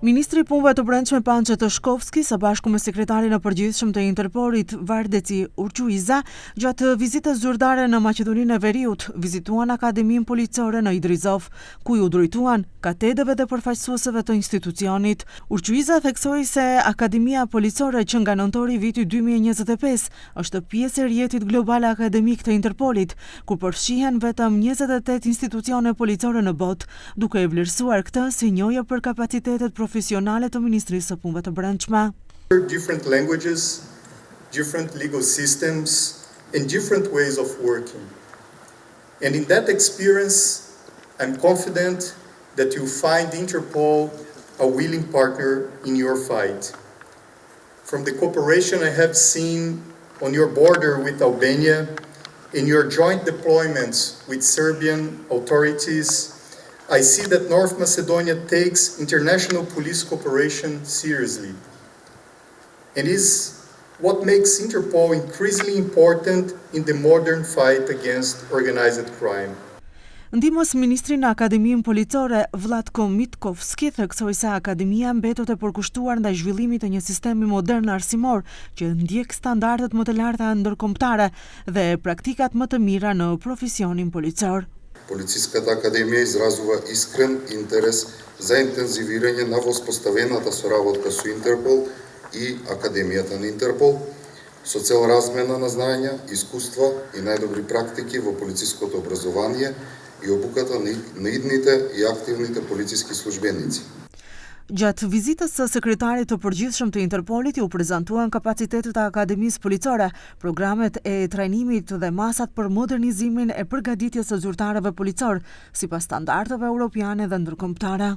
Ministri i Punëve të Brendshme Pançe Toshkovski së bashku me sekretarin e përgjithshëm të Interpolit Vardeci Urquiza gjatë vizitës zyrtare në Maqedoninë e Veriut vizituan Akademinë Policore në Idrizov, ku u drejtuan katedrave dhe përfaqësuesve të institucionit. Urquiza theksoi se Akademia Policore që nga nëntori i vitit 2025 është pjesë e rrjetit global akademik të Interpolit, ku përfshihen vetëm 28 institucione policore në botë, duke e vlerësuar këtë si njëje për kapacitetet profesionale të Ministrisë së Punëve të Brendshme. Different languages, different legal systems, and different ways of working. And in that experience, I'm confident that you find Interpol a willing partner in your fight. From the cooperation I have seen on your border with Albania, in your joint deployments with Serbian authorities, I see that North Macedonia takes international police cooperation seriously, and is what makes Interpol increasingly important in the modern fight against organized crime. Ndihmës ministri në Akademinë Policore, Vlatko Mitkovski, theksoi se akademia mbetet e përkushtuar ndaj zhvillimit të një sistemi modern arsimor që ndjek standardet më të larta ndërkombëtare dhe praktikat më të mira në profesionin policor. Полицейската академија изразува искрен интерес за интензивирање на воспоставената соработка со Интерпол и Академијата на Интерпол со цел размена на знаења, искуства и најдобри практики во полициското образование и обуката на идните и активните полициски службеници. Gjatë vizitës së sekretarit të përgjithshëm të Interpolit u prezantuan kapacitetet e Akademisë Policore, programet e trajnimit dhe masat për modernizimin e përgatitjes së zyrtarëve policor, sipas standardeve europiane dhe ndërkombëtare.